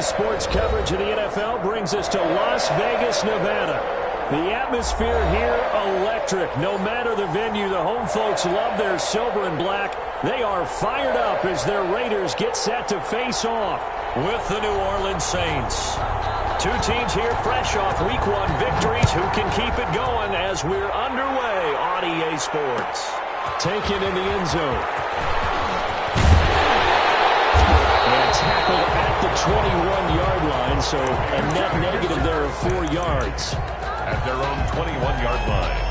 sports coverage of the NFL brings us to Las Vegas, Nevada. The atmosphere here, electric. No matter the venue, the home folks love their silver and black. They are fired up as their Raiders get set to face off with the New Orleans Saints. Two teams here fresh off Week 1 victories. Who can keep it going as we're underway on EA Sports? Taken in the end zone. And tackled at the 21-yard line, so a net negative there of 4 yards. At their own 21-yard line.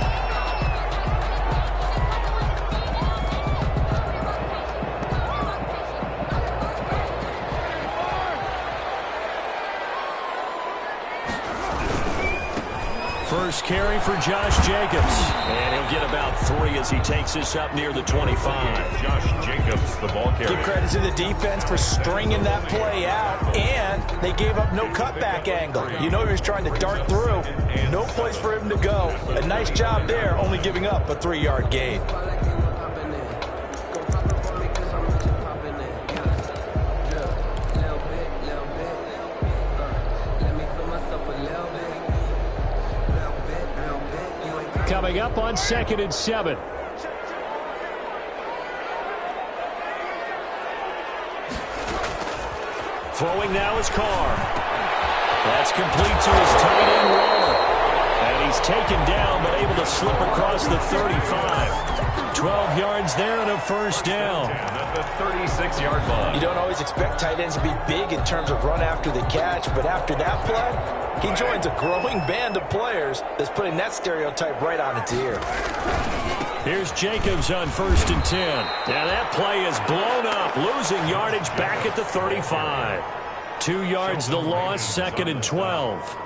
First carry for Josh Jacobs. And he'll get about 3 as he takes this up near the 25. Josh Jacobs, the ball carrier. Give credit to the defense for stringing that play out, and they gave up no cutback angle. You know he was trying to dart through. No place for him to go. A nice job there, only giving up a 3-yard gain. Coming up on 2nd and 7. Throwing now is Carr. That's complete to his tight end, Waller. And he's taken down, but able to slip across the 35. 12 yards there and a first down. At the 36-yard line. You don't always expect tight ends to be big in terms of run after the catch, but after that play, he joins a growing band of players that's putting that stereotype right on its ear. Here's Jacobs on 1st and 10. Now that play is blown up, losing yardage back at the 35. 2 yards the loss, 2nd and 12.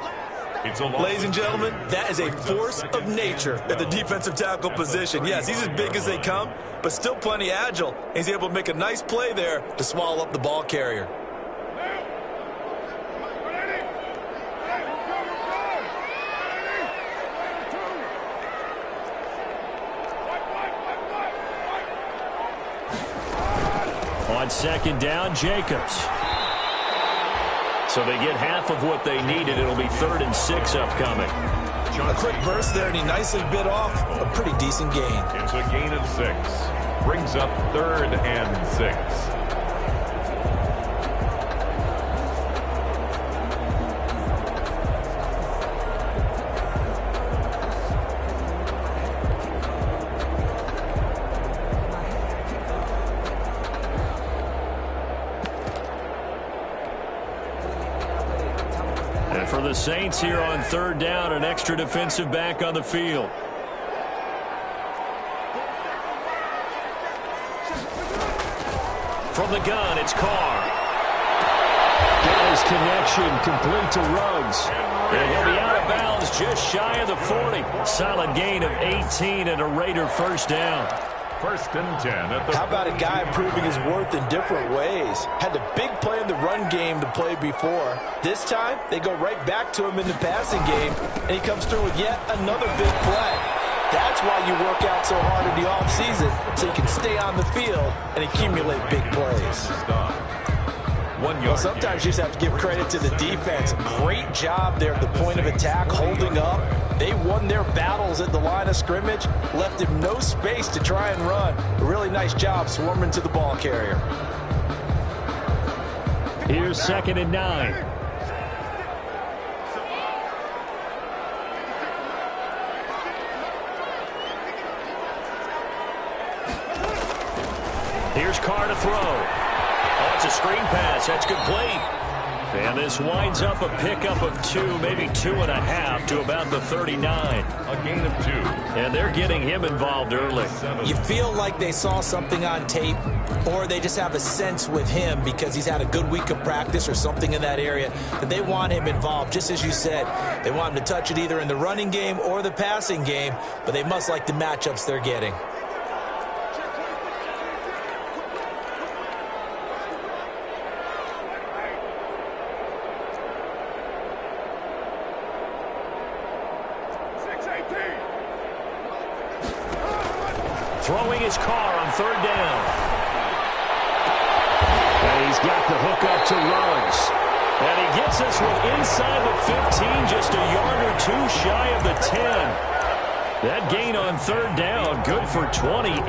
Ladies and gentlemen, that is a force of nature at the defensive tackle position. Yes, he's as big as they come, but still plenty agile. He's able to make a nice play there to swallow up the ball carrier. On 2nd down, Jacobs. So they get half of what they needed. It'll be 3rd and 6 upcoming. A quick burst there, and he nicely bit off a pretty decent gain. It's a gain of 6. Brings up 3rd and 6. For the Saints here on 3rd down, an extra defensive back on the field. From the gun, it's Carr. Got his connection, complete to Ruggs. And he'll be out of bounds just shy of the 40. Solid gain of 18 and a Raider first down. 1st and 10. How about a guy proving his worth in different ways? Had the big play in the run game to play before. This time, they go right back to him in the passing game, and he comes through with yet another big play. That's why you work out so hard in the offseason, so you can stay on the field and accumulate big plays. Well, sometimes you just have to give credit to the defense. Great job there at the point of attack, holding up. They won their battles at the line of scrimmage, left him no space to try and run. A really nice job swarming to the ball carrier. Here's 2nd and 9. Here's Carr to throw. Oh, it's a screen pass. That's complete. And this winds up a pickup of 2, maybe 2.5 to about the 39. A gain of 2. And they're getting him involved early. You feel like they saw something on tape, or they just have a sense with him because he's had a good week of practice or something in that area that they want him involved. Just as you said, they want him to touch it either in the running game or the passing game, but they must like the matchups they're getting. Throwing his Carr on 3rd down. And he's got the hook up to Ruggs. And he gets this one inside the 15, just a yard or two shy of the 10. That gain on third down, good for 28.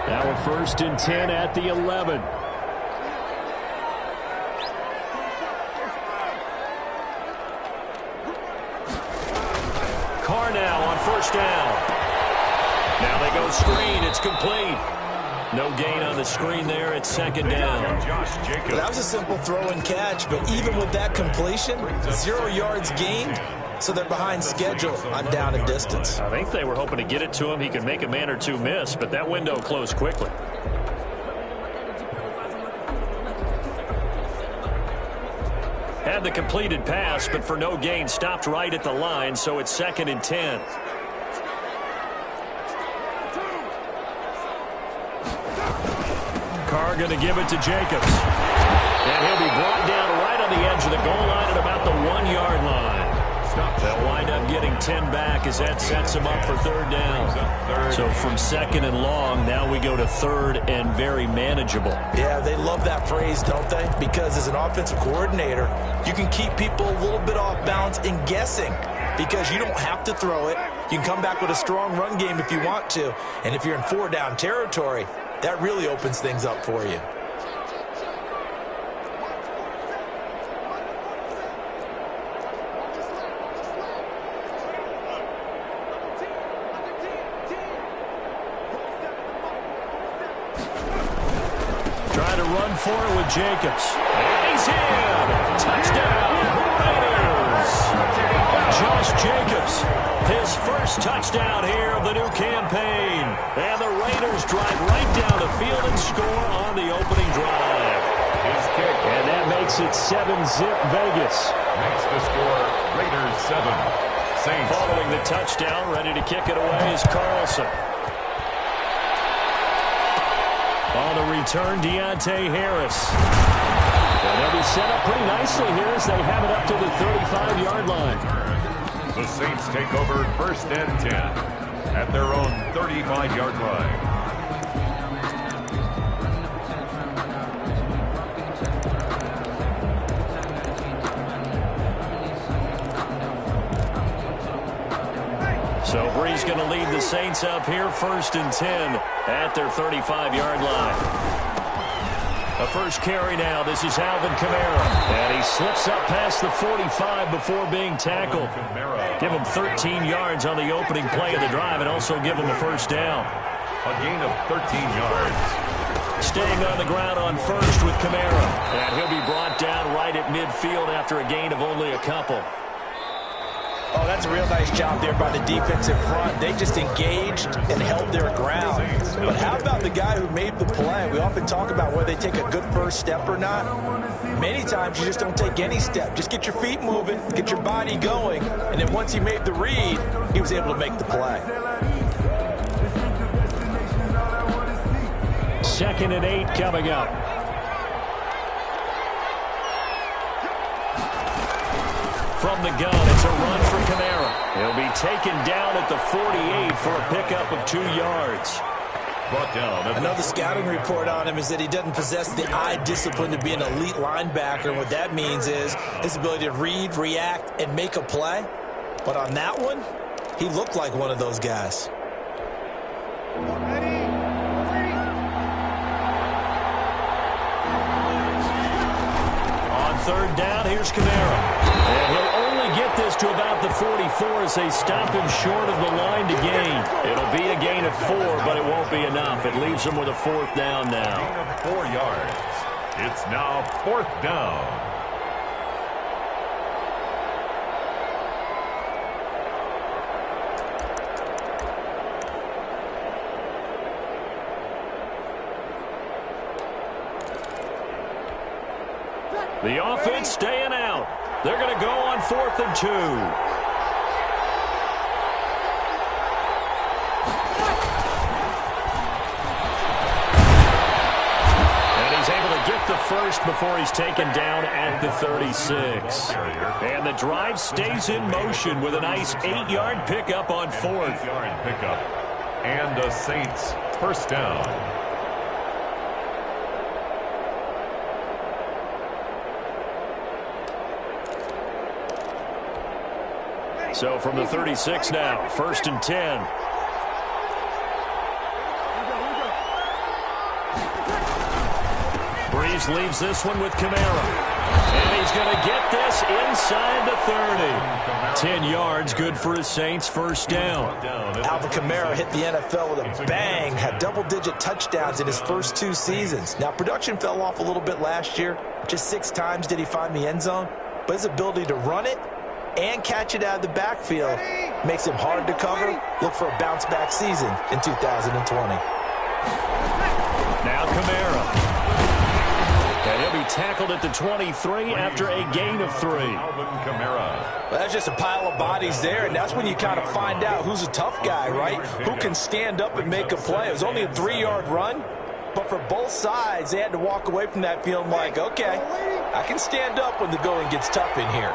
Now a 1st and 10 at the 11. Carr now on 1st down. Now they go screen. It's complete. No gain on the screen there. It's 2nd down. Well, that was a simple throw and catch, but even with that completion, 0 yards gained, so they're behind schedule on down and distance. I think they were hoping to get it to him. He could make a man or two miss, but that window closed quickly. Had the completed pass, but for no gain, stopped right at the line, so it's 2nd and 10. Carr going to give it to Jacobs. And he'll be brought down right on the edge of the goal line at about the 1-yard line. They'll wind up getting 10 back as that sets them up for 3rd down. So from 2nd and long, now we go to 3rd and very manageable. Yeah, they love that phrase, don't they? Because as an offensive coordinator, you can keep people a little bit off balance and guessing because you don't have to throw it. You can come back with a strong run game if you want to. And if you're in 4-down territory, that really opens things up for you. Trying to run for it with Jacobs. And he's in. Touchdown, Raiders. Josh Jacobs, his first touchdown here of the new campaign. And the Raiders drive right down the field and score on the opening drive. His kick. And that makes it 7-zip Vegas. Makes the score Raiders 7. Saints. Following the touchdown, ready to kick it away is Carlson. On the return, Deontay Harris. And they'll be set up pretty nicely here as they have it up to the 35-yard line. The Saints take over 1st and 10 at their own 35-yard line. So Bree's going to lead the Saints up here 1st and 10 at their 35-yard line. A first carry now. This is Alvin Kamara. And he slips up past the 45 before being tackled. Give him 13 yards on the opening play of the drive and also give him a 1st down. A gain of 13 yards. Staying on the ground on 1st with Kamara. And he'll be brought down right at midfield after a gain of only a couple. Oh, that's a real nice job there by the defensive front. They just engaged and held their ground. But how about the guy who made the play? We often talk about whether they take a good first step or not. Many times you just don't take any step. Just get your feet moving, get your body going, and then once he made the read, he was able to make the play. 2nd and 8 coming up. From the gun, it's a run for Kamara. He'll be taken down at the 48 for a pickup of 2 yards. Brought down. I know the scouting report on him is that he doesn't possess the eye discipline to be an elite linebacker. And what that means is his ability to read, react, and make a play. But on that one, he looked like one of those guys. On 3rd down, here's Kamara. And he'll only get this to about the 44 as they stop him short of the line to gain. It'll be a gain of 4, but it won't be enough. It leaves him with a 4th down now. Gain of 4 yards. It's now 4th down. The offense staying out. They're going to go on 4th and 2. And he's able to get the first before he's taken down at the 36. And the drive stays in motion with a nice 8-yard pickup on 4th. 8-yard pickup. And the Saints 1st down. So from the 36 now, 1st and 10. Breeze leaves this one with Kamara. And he's going to get this inside the 30. 10 yards, good for his Saints, 1st down. Alvin Kamara hit the NFL with a bang, had double-digit touchdowns in his first 2 seasons. Now, production fell off a little bit last year. Just 6 times did he find the end zone. But his ability to run it and catch it out of the backfield makes him hard to cover. Look for a bounce-back season in 2020. Now Kamara. And he'll be tackled at the 23 after a gain of 3. Well, that's just a pile of bodies there, and that's when you kind of find out who's a tough guy, right? Who can stand up and make a play. It was only a 3-yard run, but for both sides, they had to walk away from that feeling like, okay, I can stand up when the going gets tough in here.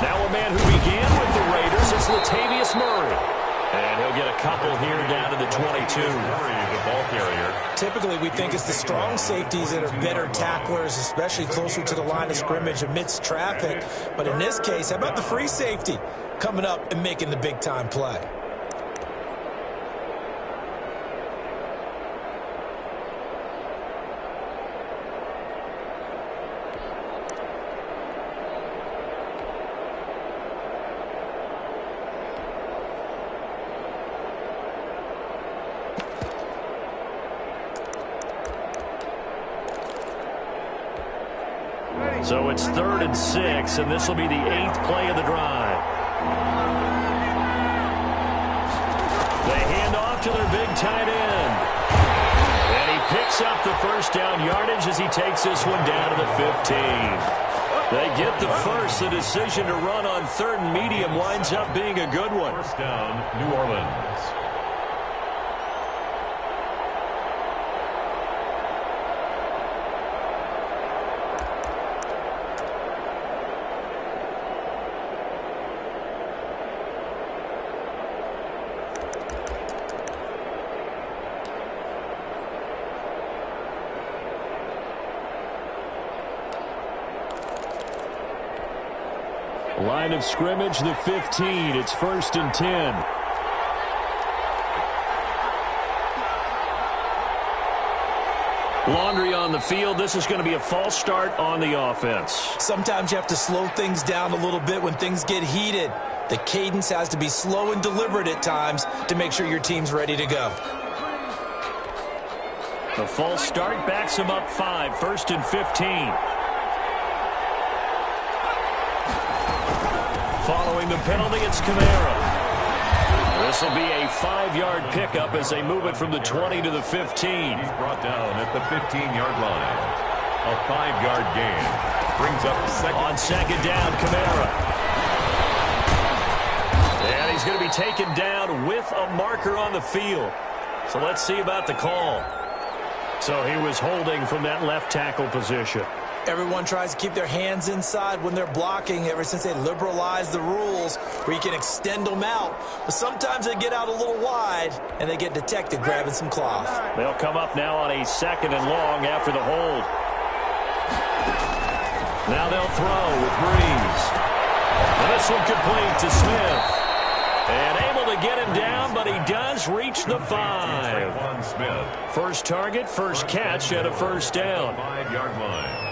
Now a man who began with the Raiders is Latavius Murray. And he'll get a couple here down to the 22. The ball carrier. Typically, we think it's the strong safeties that are better tacklers, especially closer to the line of scrimmage amidst traffic. But in this case, how about the free safety coming up and making the big-time play? So it's 3rd and 6, and this will be the 8th play of the drive. They hand off to their big tight end. And he picks up the 1st down yardage as he takes this one down to the 15. They get the first. The decision to run on 3rd and medium winds up being a good one. 1st down, New Orleans. Line of scrimmage, the 15. It's 1st and 10. Laundry on the field. This is going to be a false start on the offense. Sometimes you have to slow things down a little bit when things get heated. The cadence has to be slow and deliberate at times to make sure your team's ready to go. The false start backs him up 5. 1st and 15. Following the penalty, it's Kamara. This will be a 5-yard pickup as they move it from the 20 to the 15. He's brought down at the 15-yard line. A 5-yard gain. Brings up second. On 2nd down, Kamara. And he's going to be taken down with a marker on the field. So let's see about the call. So he was holding from that left tackle position. Everyone tries to keep their hands inside when they're blocking ever since they liberalized the rules where you can extend them out. But sometimes they get out a little wide and they get detected grabbing some cloth. They'll come up now on a 2nd and long after the hold. Now they'll throw with Breeze. And this one complete to Smith. And able to get him down, but he does reach the 5. First target, first catch at a 1st down. 5-yard line.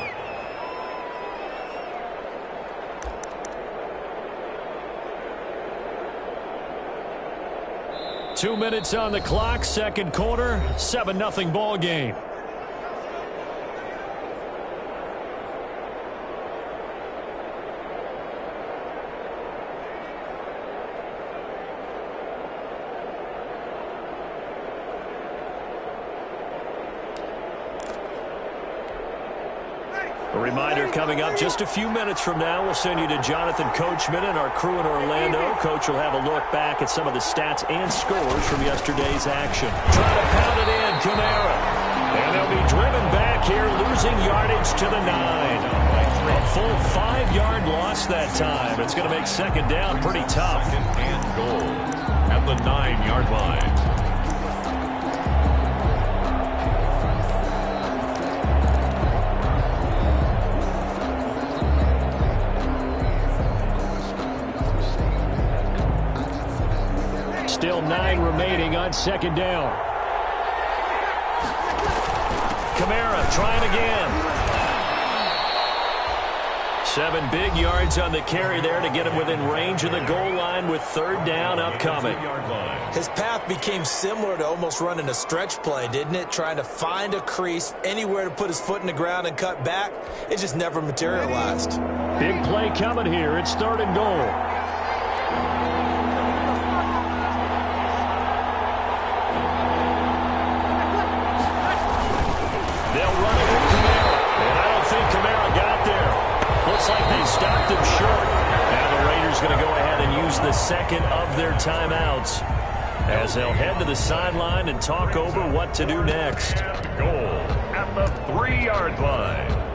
2 minutes on the clock, 2nd quarter, 7-0 ball game. A reminder coming up just a few minutes from now, we'll send you to Jonathan Coachman and our crew in Orlando. Coach will have a look back at some of the stats and scores from yesterday's action. Trying to pound it in, Kamara. And they'll be driven back here, losing yardage to the 9. A full 5-yard loss that time. It's going to make 2nd down pretty tough. 2nd and goal at the 9-yard line. remaining on second down. Kamara trying again. 7 big yards on the carry there to get him within range of the goal line with third down upcoming. His path became similar to almost running a stretch play, didn't it? Trying to find a crease, anywhere to put his foot in the ground and cut back. It just never materialized. Big play coming here. It's third and goal. They'll run it with Kamara, and I don't think Kamara got there. Looks like they stopped him short. Now the Raiders going to go ahead and use the second of their timeouts as they'll head to the sideline and talk over what to do next. Goal at the 3-yard line.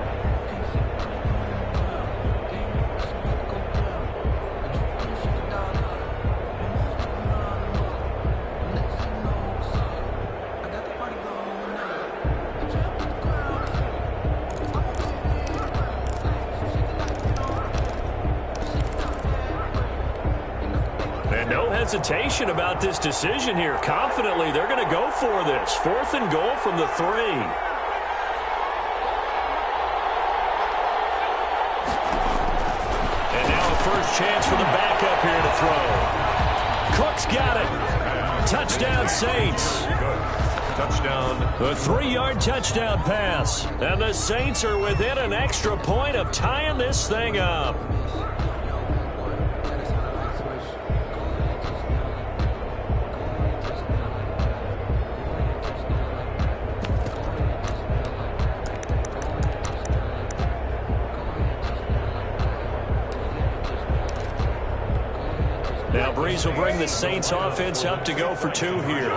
Hesitation about this decision here. Confidently, they're going to go for this. 4th and goal from the 3. And now a first chance for the backup here to throw. Cook's got it. Touchdown, Saints. Touchdown. The 3-yard touchdown pass. And the Saints are within an extra point of tying this thing up. Now Breeze will bring the Saints offense up to go for 2 here.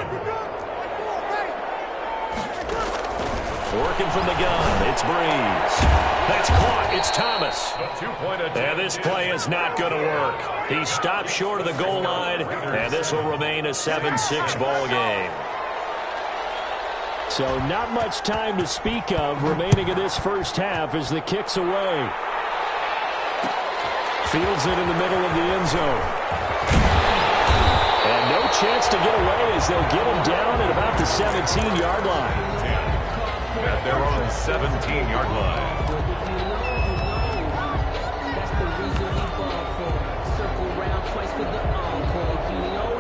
Working from the gun, it's Breeze. That's caught, it's Thomas. And this play is not going to work. He stopped short of the goal line, and this will remain a 7-6 ball game. So not much time to speak of remaining in this first half as the kick's away. Fields it in the middle of the end zone. And no chance to get away as they'll get him down at about the 17-yard line. At their own 17-yard line. That's the reason we ball for. Circle round twice for the encore. You know.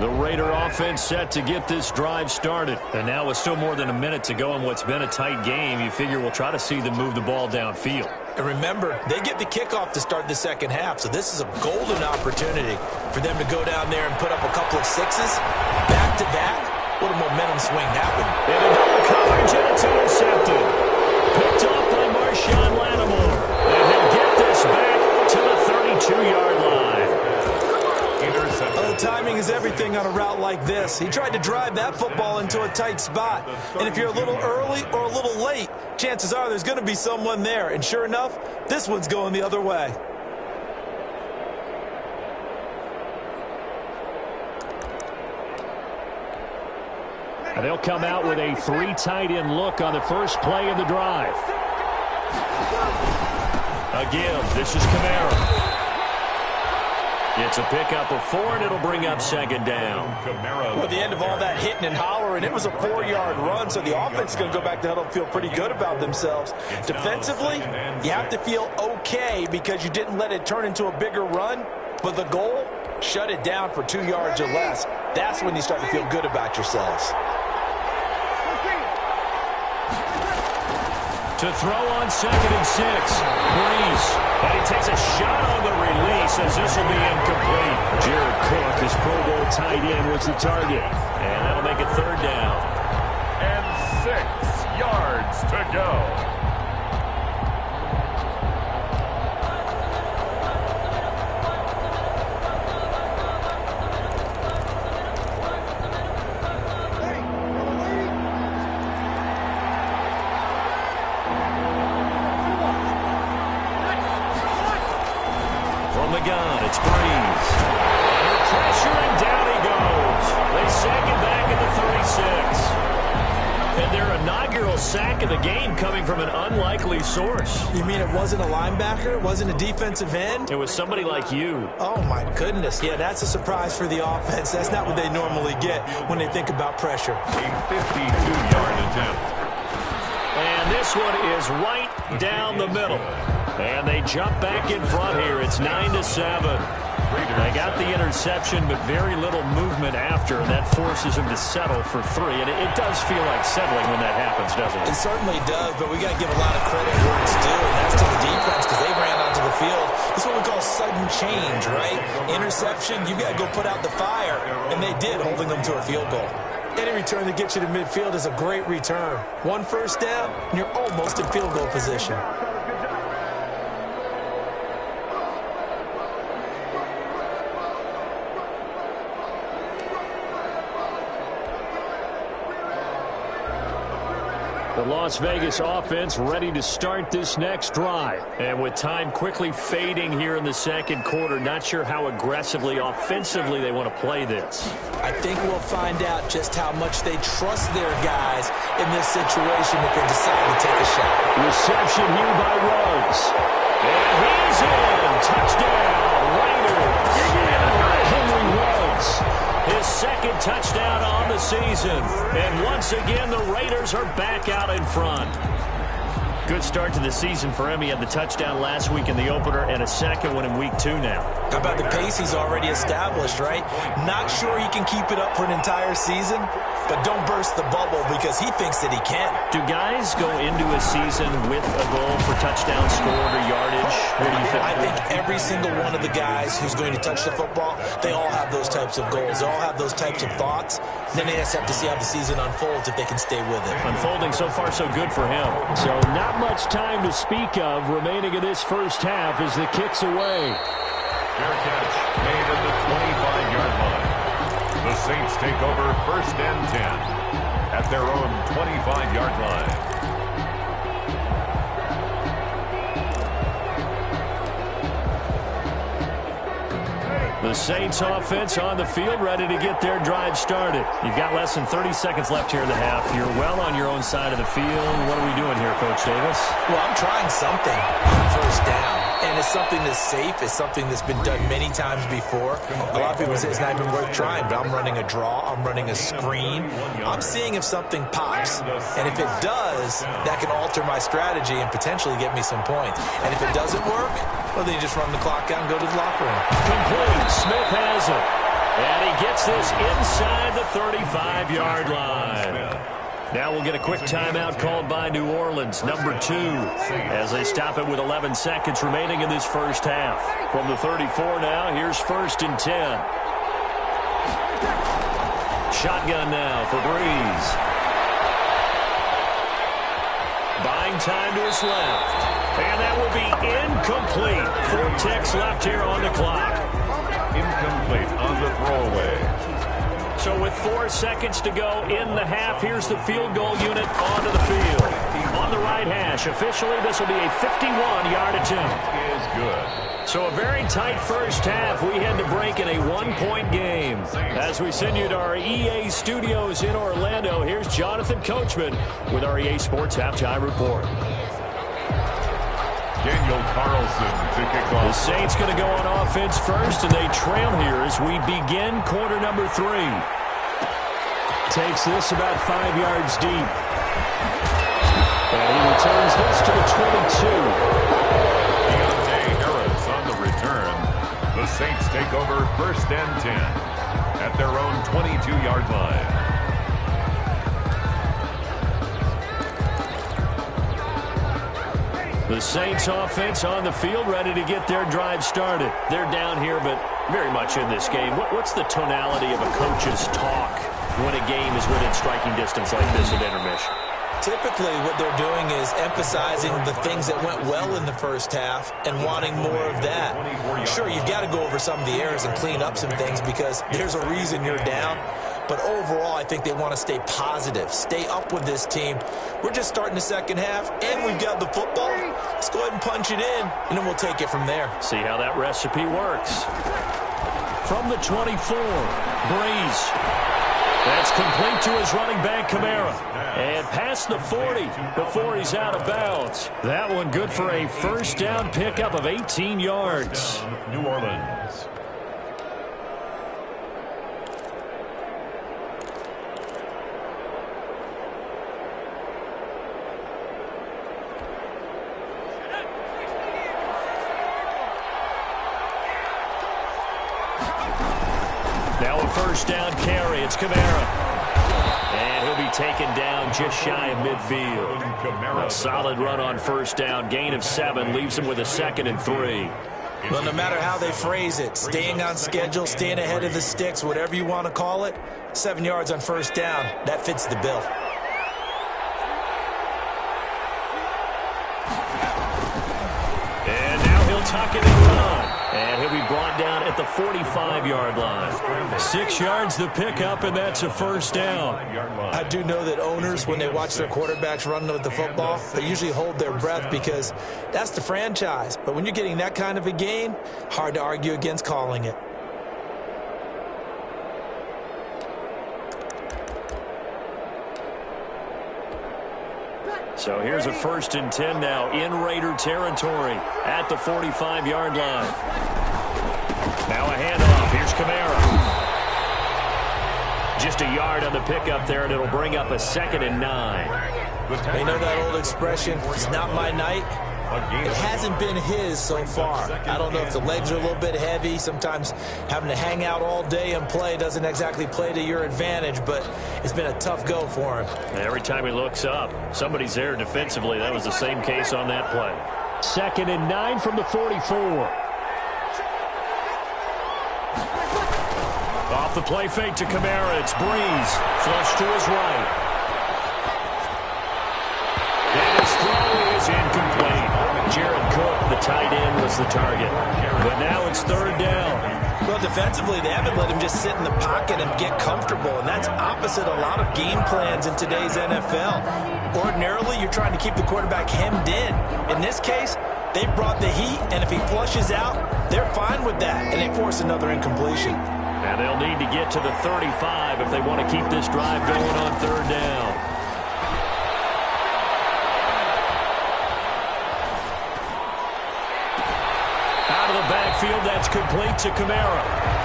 The Raider offense set to get this drive started. And now with still more than a minute to go in what's been a tight game, you figure we'll try to see them move the ball downfield. And remember, they get the kickoff to start the second half, so this is a golden opportunity for them to go down there and put up a couple of 6s back-to-back. What a momentum swing that would be. And a double coverage, and it's intercepted. Picked off by Marshawn Lattimore. And he'll get this back to the 32-yard line. Oh, timing is everything on a route like this. He tried to drive that football into a tight spot. And if you're a little early or a little late, chances are there's going to be someone there. And sure enough, this one's going the other way. And they'll come out with a 3 tight end look on the first play of the drive. A give. This is Kamara. It's a pickup of 4, and it'll bring up second down. Well, at the end of all that hitting and hollering, it was a 4-yard run, so the offense is going to go back to huddle and feel pretty good about themselves. Defensively, you have to feel okay because you didn't let it turn into a bigger run, but the goal, shut it down for 2 yards or less. That's when you start to feel good about yourselves. To throw on 2nd and 6. Breeze. And he takes a shot on the release as this will be incomplete. Jared Cook, his Pro Bowl tight end, was the target. And that'll make it third down. And 6 yards to go. Gun, it's Breeze. Under pressure, and down he goes. They send him back at the 36. And their inaugural sack of the game coming from an unlikely source. You mean it wasn't a linebacker? It wasn't a defensive end? It was somebody like you. Oh, my goodness. Yeah, that's a surprise for the offense. That's not what they normally get when they think about pressure. A 52-yard attempt. And this one is right down the middle. And they jump back in front here. It's 9-7. They got the interception, but very little movement after, and that forces them to settle for 3. And it does feel like settling when that happens, doesn't it? It certainly does, but we got to give a lot of credit where it's due, and that's to the defense because they ran onto the field. This is what we call sudden change, right? Interception, you got to go put out the fire, and they did, holding them to a field goal. Any return that gets you to midfield is a great return. 1 first down, and you're almost in field goal position. The Las Vegas offense ready to start this next drive. And with time quickly fading here in the second quarter, not sure how aggressively, offensively they want to play this. I think we'll find out just how much they trust their guys in this situation if they decide to take a shot. Reception here by Ruggs. And he's in. Touchdown, Raiders. Henry Ruggs. His second touchdown on the season. And once again, the Raiders are back out in front. Good start to the season for him. He had the touchdown last week in the opener and a second one in week 2 now. How about the pace he's already established, right? Not sure he can keep it up for an entire season, but don't burst the bubble because he thinks that he can. Do guys go into a season with a goal for touchdown scored or yardage? What do you think? I think every single one of the guys who's going to touch the football, they all have those types of goals. They all have those types of thoughts. Then they just have to see how the season unfolds if they can stay with it. Unfolding so far so good for him. So not much time to speak of remaining in this first half as the kick's away. Fair catch made at the 25-yard line. The Saints take over 1st and 10 at their own 25-yard line. The Saints offense on the field, ready to get their drive started. You've got less than 30 seconds left here in the half. You're well on your own side of the field. What are we doing here, Coach Davis? Well, I'm trying something on first down. And it's something that's safe. It's something that's been done many times before. A lot of people say it's not even worth trying, but I'm running a draw. I'm running a screen. I'm seeing if something pops. And if it does, that can alter my strategy and potentially get me some points. And if it doesn't work, well, then you just run the clock out and go to the locker room. Complete. Smith has it. And he gets this inside the 35-yard line. Now we'll get a quick timeout called by New Orleans, number 2, as they stop it with 11 seconds remaining in this first half. From the 34 now, here's 1st and 10. Shotgun now for Breeze. Buying time to his left. And that will be incomplete. 4 ticks left here on the clock. Incomplete on the throwaway. So with 4 seconds to go in the half, here's the field goal unit onto the field. On the right hash, officially this will be a 51-yard attempt. Is good. So a very tight first half. We head to break in a 1-point game. As we send you to our EA studios in Orlando, here's Jonathan Coachman with our EA Sports Halftime Report. Daniel Carlson to kick off. The Saints going to go on offense first, and they trail here as we begin quarter number 3. Takes this about 5 yards deep. And he returns this to the 22. Deontay Harris on the return. The Saints take over 1st and 10 at their own 22-yard line. The Saints offense on the field, ready to get their drive started. They're down here, but very much in this game. What's the tonality of a coach's talk when a game is within striking distance like this at intermission? Typically, what they're doing is emphasizing the things that went well in the first half and wanting more of that. Sure, you've got to go over some of the errors and clean up some things because there's a reason you're down. But overall, I think they want to stay positive, stay up with this team. We're just starting the second half, and we've got the football. Let's go ahead and punch it in, and then we'll take it from there. See how that recipe works. From the 24, Breeze. That's complete to his running back, Kamara. And past the 40 before he's out of bounds. That one good for a first down pickup of 18 yards. New Orleans. Now a first down carry. It's Kamara. And he'll be taken down just shy of midfield. A solid run on first down. Gain of 7 leaves him with a 2nd and 3. Well, no matter how they phrase it, staying on schedule, staying ahead of the sticks, whatever you want to call it, 7 yards on first down, that fits the bill. And now he'll tuck it and run. And he'll be brought down at the 45-yard line. 6 yards the pickup, and that's a first down. I do know that owners, when they watch their quarterbacks run with the football, they usually hold their breath because that's the franchise. But when you're getting that kind of a gain, hard to argue against calling it. So here's a 1st and 10 now in Raider territory at the 45-yard line. Now a handoff. Here's Kamara. Just a yard on the pickup there, and it'll bring up a 2nd and 9. They know that old expression, it's not my night. It hasn't been his so far. I don't know if the legs are a little bit heavy. Sometimes having to hang out all day and play doesn't exactly play to your advantage, but it's been a tough go for him. Every time he looks up, somebody's there defensively. That was the same case on that play. 2nd and 9 from the 44. Off the play fake to Kamara. It's Breeze. Flush to his right. And his throw is incomplete. Jared Cook, the tight end, was the target. But now it's 3rd down. Well, defensively, they haven't let him just sit in the pocket and get comfortable, and that's opposite a lot of game plans in today's NFL. Ordinarily, you're trying to keep the quarterback hemmed in. In this case, they brought the heat, and if he flushes out, they're fine with that, and they force another incompletion. And they'll need to get to the 35 if they want to keep this drive going on 3rd down. Backfield, that's complete to Kamara.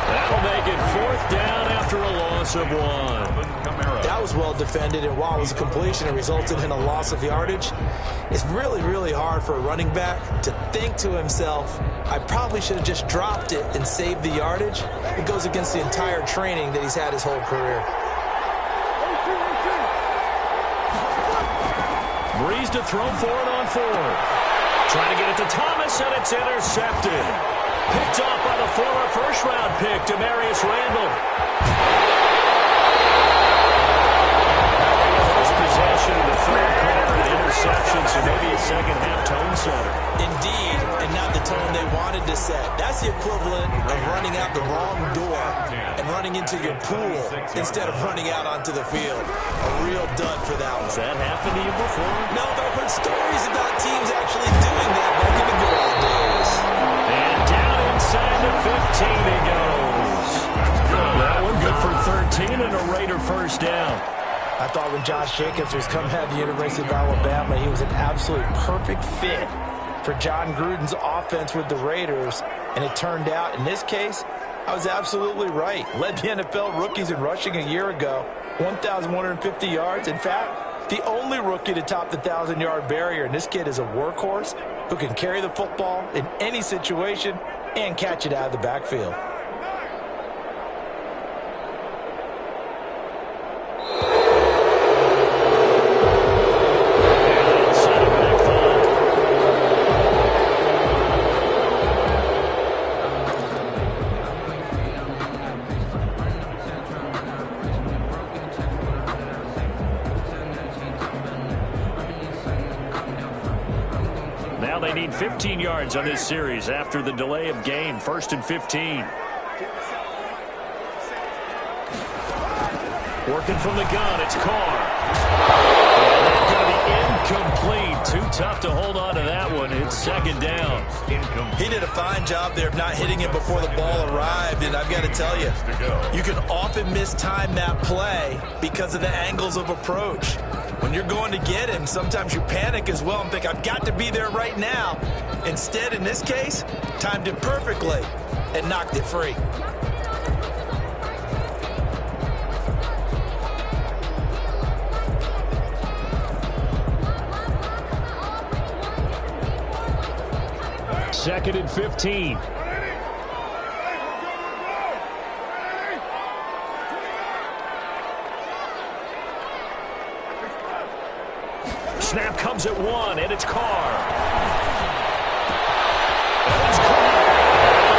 That'll make it 4th down after a loss of 1. That was well defended, and while it was a completion, it resulted in a loss of yardage. It's really, really hard for a running back to think to himself, I probably should have just dropped it and saved the yardage. It goes against the entire training that he's had his whole career. Breeze to throw for it on 4th. Trying to get it to Thomas, and it's intercepted. Picked off by the former first-round pick, Demarius Randall. First possession of the 3rd quarter, an interception, so maybe a second-half tone setter. Indeed, and not the tone they wanted to set. That's the equivalent of running out the wrong door and running into your pool instead of running out onto the field. A real dud for that one. Has that happened to you before? No, but I've heard stories about teams actually doing that back in the good old days. And down inside the 15 he goes. That one good for 13 and a Raider first down. I thought when Josh Jacobs was coming out of the University of Alabama, he was an absolute perfect fit for John Gruden's offense with the Raiders, and it turned out, in this case, I was absolutely right. Led the NFL rookies in rushing a year ago, 1,150 yards. In fact, the only rookie to top the 1,000-yard barrier, and this kid is a workhorse who can carry the football in any situation and catch it out of the backfield. Now they need 15 yards on this series after the delay of game. 1st and 15. Working from the gun, it's Carr. And that's going to be incomplete. Too tough to hold on to that one. It's 2nd down. He He did a fine job there of not hitting it before the ball arrived, and I've got to tell you, you can often mistime that play because of the angles of approach. When you're going to get him, sometimes you panic as well and think, I've got to be there right now. Instead, in this case, timed it perfectly and knocked it free. Second and 15. Snap comes at one, and it's Carr. And it's Carr.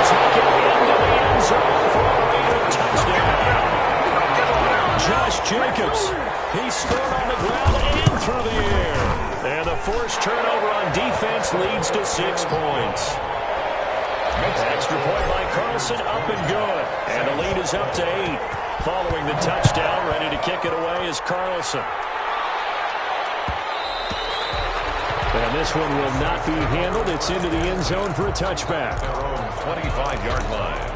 Take it into the end zone for a Raider touchdown. Josh Jacobs. He scored on the ground and through the air. And the forced turnover on defense leads to 6 points. Extra point by Carlson, up and good. And the lead is up to 8. Following the touchdown, ready to kick it away is Carlson. And this one will not be handled. It's into the end zone for a touchback. Their own 25-yard line.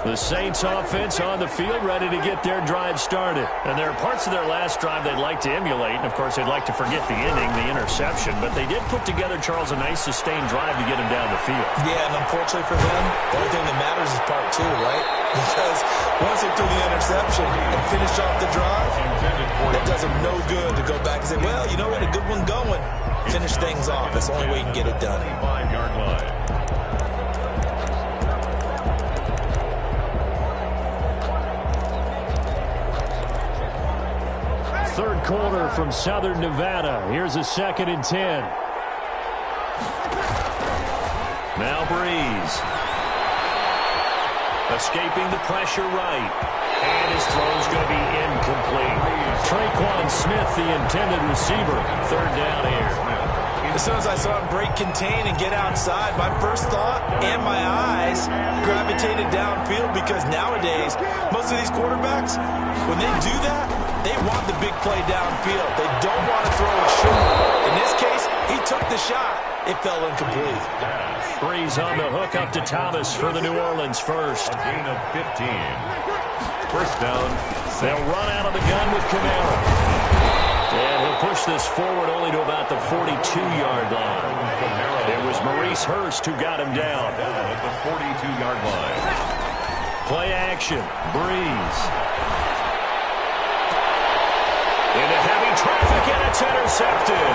The Saints offense on the field, ready to get their drive started. And there are parts of their last drive they'd like to emulate. And, of course, they'd like to forget the inning, the interception. But they did put together, Charles, a nice sustained drive to get him down the field. Yeah, and unfortunately for them, the only thing that matters is part 2, right? Because once they threw the interception and finished off the drive, it does them no good to go back and say, well, you know what, a good one going. Finish things off. That's the only way you can get it done. 25-yard line. Third quarter from Southern Nevada. Here's a 2nd and 10. Now Breeze. Escaping the pressure right. And his throw's going to be incomplete. Traquan Smith, the intended receiver. Third down here. As soon as I saw him break contain and get outside, my first thought and my eyes gravitated downfield because nowadays, most of these quarterbacks, when they do that, they want the big play downfield. They don't want to throw it short. In this case, he took the shot. It fell incomplete. Breeze on the hook up to Thomas for the New Orleans first. A gain of 15. First down. They'll run out of the gun with Camara. And he'll push this forward only to about the 42-yard line. It was Maurice Hurst who got him down. At the 42-yard line. Play action. Breeze. Into heavy traffic, and it's intercepted.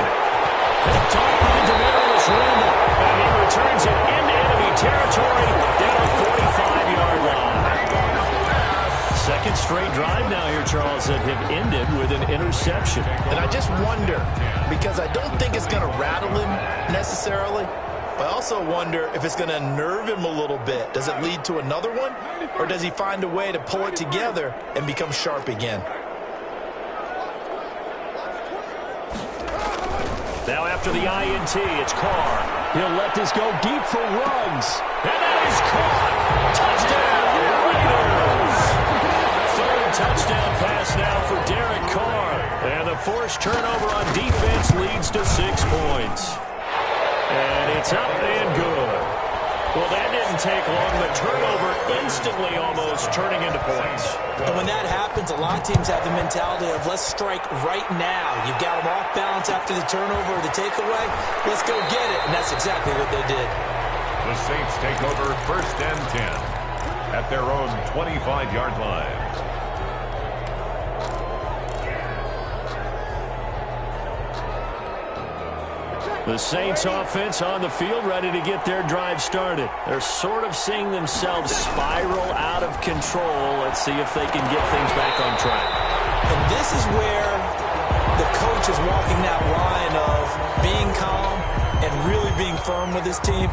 Picked off by Demarius Randall. And he returns it into enemy territory down a 45-yard line. Second straight drive now here, Charles, that have ended with an interception. And I just wonder, because I don't think it's going to rattle him necessarily, but I also wonder if it's going to unnerve him a little bit. Does it lead to another one? Or does he find a way to pull it together and become sharp again? Now after the INT, it's Carr. He'll let this go deep for Ruggs. And that is caught. Touchdown, Raiders. Third touchdown pass now for Derek Carr. And the forced turnover on defense leads to 6 points. And it's up and good. Well, that didn't take long. The turnover instantly almost turning into points. And when that happens, a lot of teams have the mentality of let's strike right now. You've got them off balance after the turnover or the takeaway. Let's go get it. And that's exactly what they did. The Saints take over first and 10 at their own 25-yard line. The Saints offense on the field ready to get their drive started. They're sort of seeing themselves spiral out of control. Let's see if they can get things back on track. And this is where the coach is walking that line of being calm and really being firm with his team.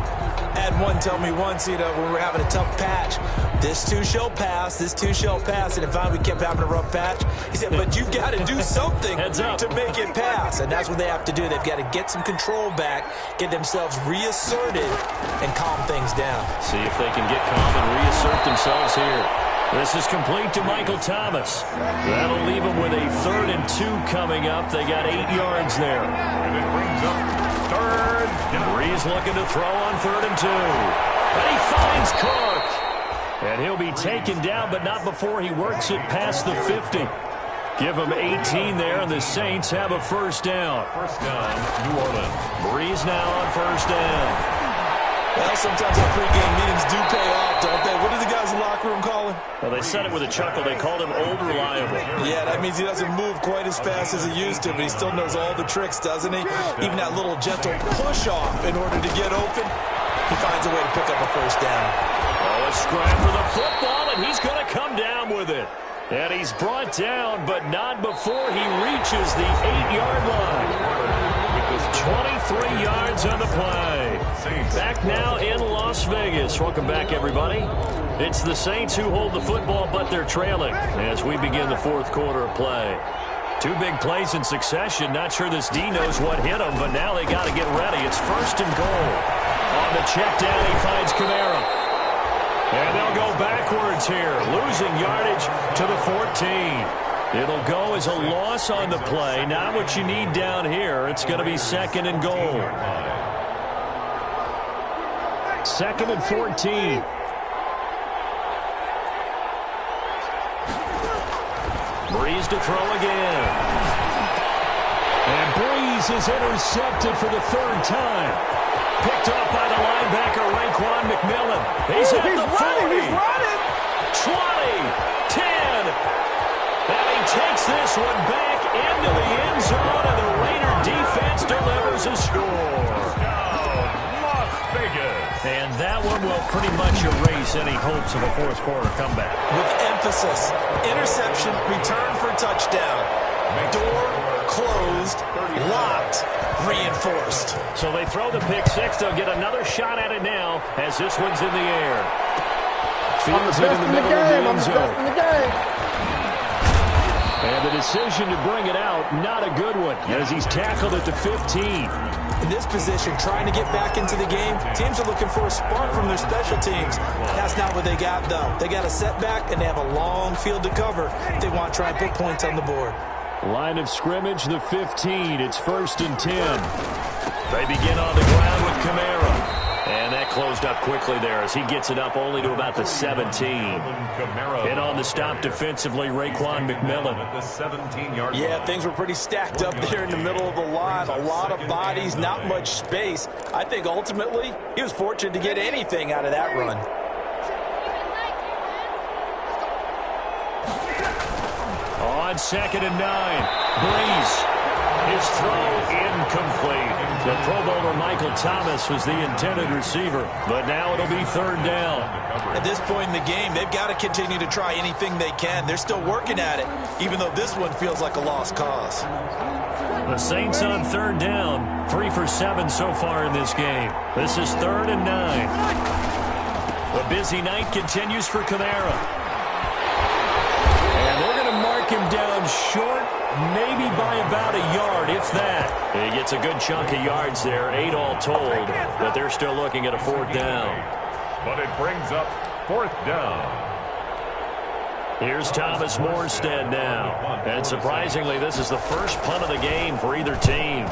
I had one tell me once, when we were having a tough patch, this too shall pass, this too shall pass. And finally we kept having a rough patch. He said, but you've got to do something to make it pass. And that's what they have to do. They've got to get some control back, get themselves reasserted, and calm things down. See if they can get calm and reassert themselves here. This is complete to Michael Thomas. That'll leave him with a 3rd and 2 coming up. They got 8 yards there. And it brings up 3rd down. Breeze looking to throw on 3rd and 2. And he finds Cook. And he'll be taken down, but not before he works it past the 50. Give him 18 there, and the Saints have a 1st down. 1st down, New Orleans. Breeze now on 1st down. Well, sometimes our pregame meetings do pay off, don't they? What do the guys in the locker room call him? Well, they said it with a chuckle. They called him old reliable. Yeah, that means he doesn't move quite as fast as he used to, but he still knows all the tricks, doesn't he? Even that little gentle push-off in order to get open, he finds a way to pick up a 1st down. Oh, a scrap for the football, and he's going to come down with it. And he's brought down, but not before he reaches the 8-yard line. 23 yards on the play. Back now in Las Vegas. Welcome back, everybody. It's the Saints who hold the football, but they're trailing as we begin the 4th quarter of play. 2 big plays in succession. Not sure this D knows what hit him, but now they got to get ready. It's 1st and goal. On the check down, he finds Kamara. And they'll go backwards here, losing yardage to the 14. It'll go as a loss on the play. Not what you need down here. It's going to be 2nd and goal. 2nd and 14. Breeze to throw again. And Breeze is intercepted for the 3rd time. Picked up by the linebacker, Raekwon McMillan. He's at the 40. He's running. 20, 10. And he takes this one back into the end zone, and the Raider defense delivers a score. Las Vegas. And that one will pretty much erase any hopes of a 4th quarter comeback. With emphasis, interception, return for touchdown. Door closed, locked, reinforced. So they throw the pick 6. They'll get another shot at it now as this one's in the air. Fields it in the middle of the end zone. And the decision to bring it out, not a good one, as he's tackled at the 15. In this position, trying to get back into the game, teams are looking for a spark from their special teams. That's not what they got, though. They got a setback, and they have a long field to cover if they want to try and put points on the board. Line of scrimmage, the 15. It's 1st and 10. They begin on the ground with Kamara. And that closed up quickly there as he gets it up only to about the 17. And on the stop defensively, Raekwon McMillan. At the 17-yard line. Yeah, things were pretty stacked up there in the middle of the line. A lot of bodies, not much space. I think ultimately he was fortunate to get anything out of that run. On 2nd and 9, Breeze. His throw incomplete. The Pro Bowler Michael Thomas was the intended receiver, but now it'll be 3rd down. At this point in the game, they've got to continue to try anything they can. They're still working at it, even though this one feels like a lost cause. The Saints on 3rd down, 3 for 7 so far in this game. This is 3rd and 9. The busy night continues for Kamara. And they're going to mark him down short, maybe by about a yard, if that. He gets a good chunk of yards there, 8 all told, but they're still looking at a 4th down. But it brings up 4th down. Here's Thomas Morstead now. And surprisingly, this is the first punt of the game for either team.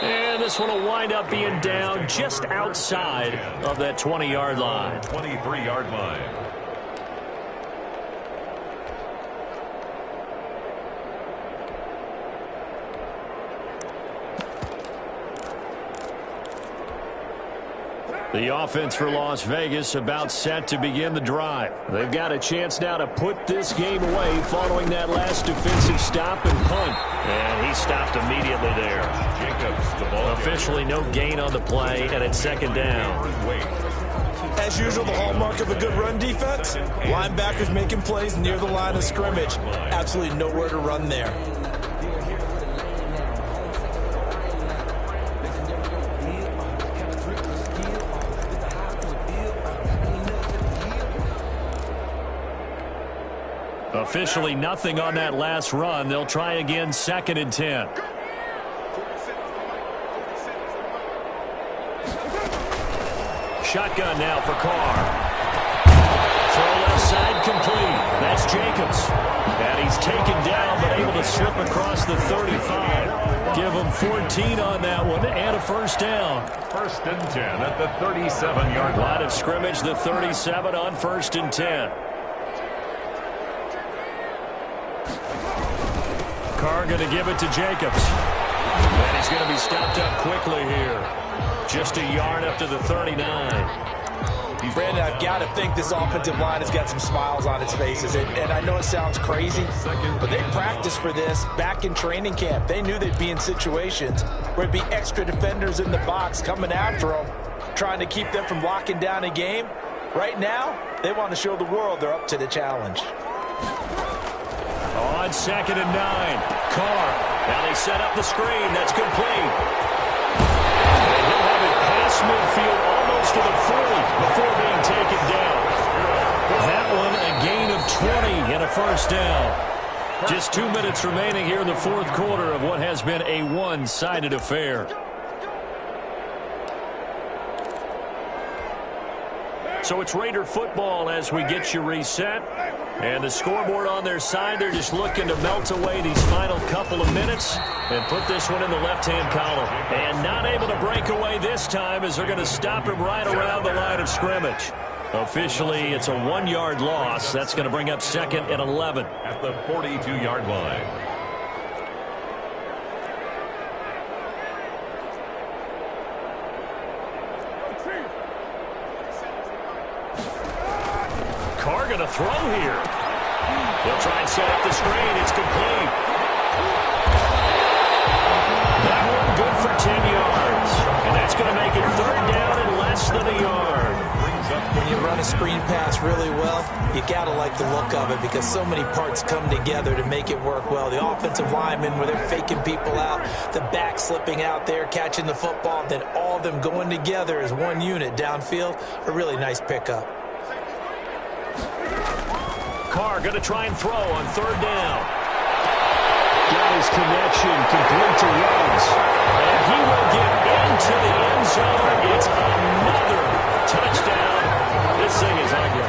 And this one will wind up being down just outside of that 20-yard line. 23-yard line. The offense for Las Vegas about set to begin the drive. They've got a chance now to put this game away following that last defensive stop and punt. And he stopped immediately there. Jacobs, the ball Officially no gain on the play, and it's 2nd down. As usual, the hallmark of a good run defense, linebackers making plays near the line of scrimmage. Absolutely nowhere to run there. Officially nothing on that last run. They'll try again, 2nd and 10. shotgun now for Carr. Throw left side complete. That's Jacobs. And he's taken down but able to slip across the 35. Give him 14 on that one and a first down. 1st and 10 at the 37-yard line. Line of scrimmage, the 37 on 1st and 10. Carr going to give it to Jacobs. And he's going to be stopped up quickly here. Just a yard up to the 39. Brandon, I've got to think this offensive line has got some smiles on its faces. And I know it sounds crazy, but they practiced for this back in training camp. They knew they'd be in situations where it'd be extra defenders in the box coming after them, trying to keep them from locking down a game. Right now, they want to show the world they're up to the challenge. On 2nd and 9, Carr. Now they set up the screen. That's complete. And he'll have it past midfield almost to the 40 before being taken down. That one a gain of 20 and a first down. Just 2 minutes remaining here in the 4th quarter of what has been a one-sided affair. So it's Raider football as we get you reset. And the scoreboard on their side, they're just looking to melt away these final couple of minutes and put this one in the left-hand column. And not able to break away this time as they're going to stop him right around the line of scrimmage. Officially, it's a 1-yard loss. That's going to bring up 2nd and 11. At the 42-yard line. Carr going to throw here. He'll try and set up the screen. It's complete. That one good for 10 yards. And that's going to make it 3rd down and less than a yard. When you run a screen pass really well, you got to like the look of it because so many parts come together to make it work well. The offensive linemen, where they're faking people out, the back slipping out there, catching the football, then all of them going together as one unit downfield, a really nice pickup. Carr going to try and throw on 3rd down. Got his connection complete to Ruggs. And he will get into the end zone. It's another touchdown. This thing is ugly.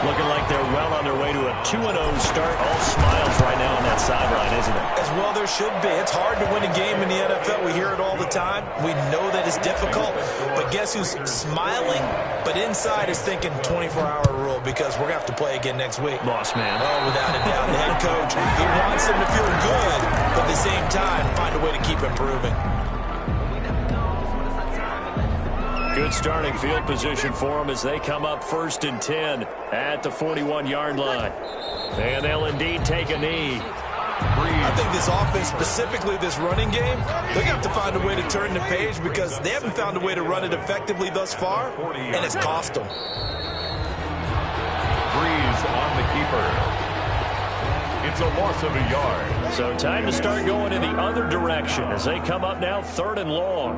Looking like they're well on their way to a 2-0 start. All smiles right now on that sideline, isn't it? As well there should be. It's hard to win a game in the NFL. We hear it all the time. We know that it's difficult. But guess who's smiling? But inside is thinking 24-hour rule because we're going to have to play again next week. Boss man. Oh, without a doubt. The head coach, he wants them to feel good, but at the same time, find a way to keep improving. Good starting field position for them as they come up 1st and 10 at the 41-yard line. And they'll indeed take a knee. I think this offense, specifically this running game, they're going to have to find a way to turn the page because they haven't found a way to run it effectively thus far, and it's cost them. Breeze on the keeper. It's a loss of a yard. So time to start going in the other direction as they come up now 3rd and long.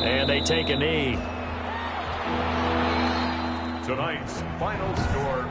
And they take a knee. Tonight's final score.